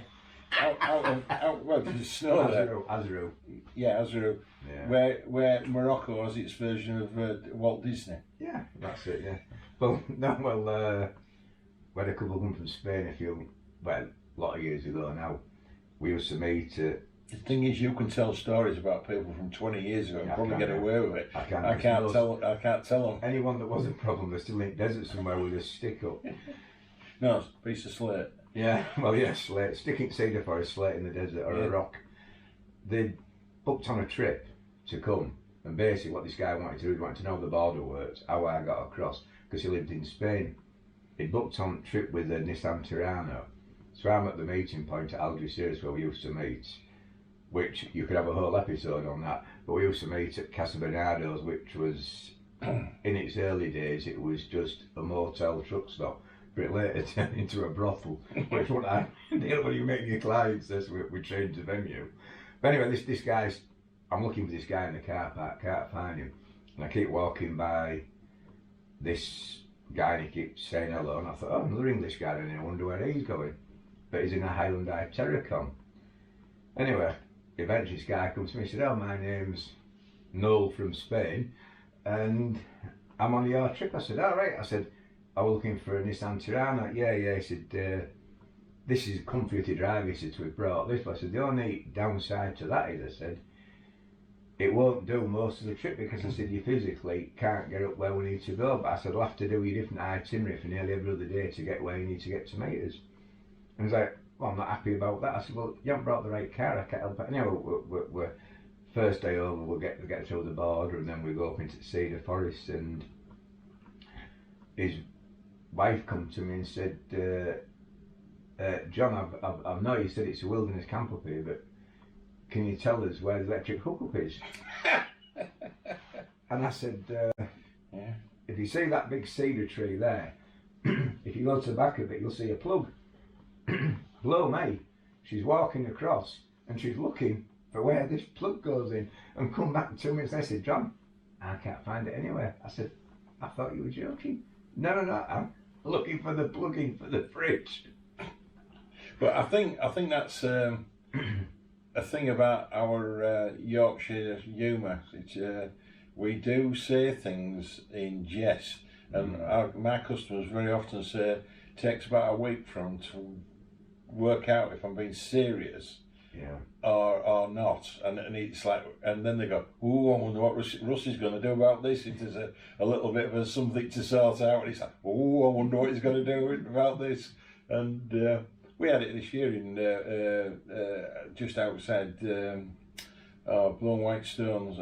[SPEAKER 1] Out well, there's snow there.
[SPEAKER 2] Azuru.
[SPEAKER 1] Yeah, Azuru.
[SPEAKER 2] Yeah.
[SPEAKER 1] Where Morocco has its version of Walt Disney.
[SPEAKER 2] Yeah, that's it. Yeah. Well, no, we had a couple of them from Spain a lot of years ago now. We used to meet.
[SPEAKER 1] The thing is, you can tell stories about people from 20 years ago and probably get away with it. I can't tell them.
[SPEAKER 2] Anyone that was a problem, they're still in the desert somewhere with a stick up.
[SPEAKER 1] No, it's a piece of slate.
[SPEAKER 2] Yeah, well, yeah, slate. Sticking Cedar Forest, slate in the desert or a rock. They booked on a trip to come, and basically what this guy wanted to do, he wanted to know how the border worked, how I got across, because he lived in Spain. He booked on a trip with a Nissan Tirano. So I'm at the meeting point at Ardventures where we used to meet, which you could have a whole episode on that, but we used to meet at Casa Bernardo's, which was, in its early days, it was just a motel truck stop, but it later turned into a brothel, which what I deal when you make your clients, that's what we changed the venue. But anyway, this guy's, I'm looking for this guy in the car park, can't find him, and I keep walking by this guy and he keeps saying hello, and I thought, oh, another English guy, and I wonder where he's going. But he's in a Hyundai Terracon. Anyway, eventually this guy comes to me and said, oh, my name's Noel from Spain and I'm on your trip. I said, all right. I said, I was looking for a Nissan Tirana. Yeah. He said, this is comfy to drive. He said, so we brought this. But I said, the only downside to that is, I said, it won't do most of the trip because I said, you physically can't get up where we need to go. But I said, we'll have to do a different itinerary for nearly every other day to get where you need to get to meet us. And he's like, well, I'm not happy about that. I said, well, you haven't brought the right car, I can't help it. Anyway, we're first day over, we'll get through the border and then we go up into Cedar Forest, and his wife come to me and said, John, I've know you said it's a wilderness camp up here, but can you tell us where the electric hookup is? And I said,
[SPEAKER 1] yeah.
[SPEAKER 2] If you see that big cedar tree there, if you go to the back of it, you'll see a plug. Blow me, she's walking across and she's looking for where this plug goes in, and come back 2 minutes later. I said, John, I can't find it anywhere. I said, I thought you were joking. No, I'm looking for the plug in for the fridge.
[SPEAKER 1] But I think that's a thing about our Yorkshire humour. We do say things in jest, and my customers very often say it takes about a week for them to work out if I'm being serious, or not, and it's like, and then they go, oh, I wonder what Russ is going to do about this. If there's a little bit of something to sort out, and it's like, oh, I wonder what he's going to do about this. And we had it this year in just outside Blue White Stones,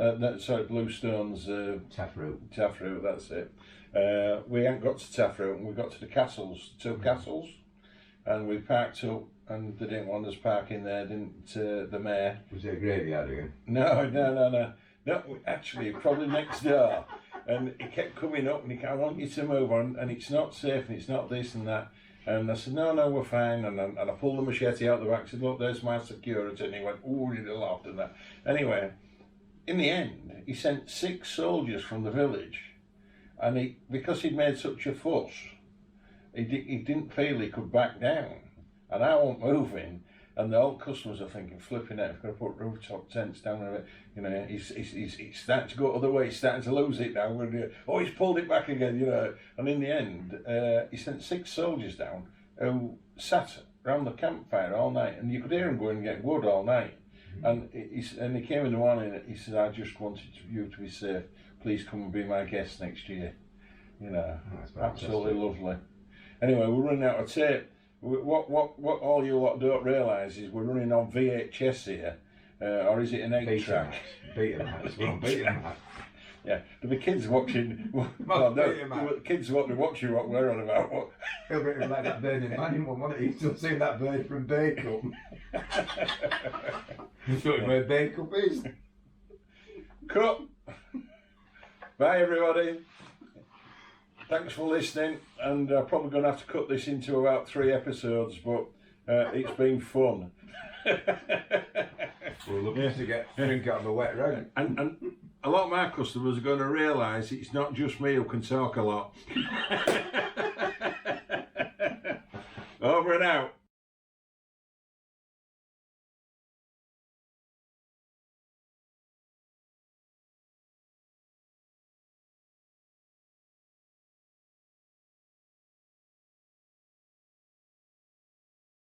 [SPEAKER 1] Blue Stones, Taffroot, that's it. We hadn't got to Taffroot, and we got to the castles, two castles, and we parked up, and they didn't want us parking there, the mayor.
[SPEAKER 2] Was it a graveyard again?
[SPEAKER 1] No, actually, probably next door. And he kept coming up, and he I want you to move on, and it's not safe, and it's not this and that. And I said, no, we're fine. And I pulled the machete out the back, said, look, there's my security. And he went, ooh, he laughed and that. Anyway, in the end, he sent 6 soldiers from the village. And because he'd made such a fuss, he didn't feel he could back down. And I wasn't moving. And the old customers are thinking, flipping out, I've got to put rooftop tents down there. You know, he's starting to go the other way, he's starting to lose it now. Oh, he's pulled it back again, you know. And in the end, he sent 6 soldiers down who sat around the campfire all night, and you could hear him going and get wood all night. And he came in the morning, he said, I just wanted you to be safe. Please come and be my guest next year. You know, absolutely lovely. Anyway, we're running out of tape. What all you lot don't realise is we're running on VHS here, or is it an 8-track?
[SPEAKER 2] Betamax.
[SPEAKER 1] Yeah, there'll be kids watching. Well,
[SPEAKER 2] Must
[SPEAKER 1] no,
[SPEAKER 2] be, man.
[SPEAKER 1] kids won't be watching what we're on about. What?
[SPEAKER 2] He'll be like that burning man one, won't he? He's still seen that bird from Bake Up. You know where Bake Up is?
[SPEAKER 1] Cut. Bye, everybody. Thanks for listening, and I'm probably going to have to cut this into about 3 episodes, but it's been fun.
[SPEAKER 2] We're looking to get drink out of a wet rag.
[SPEAKER 1] And a lot of my customers are going to realise it's not just me who can talk a lot. Over and out.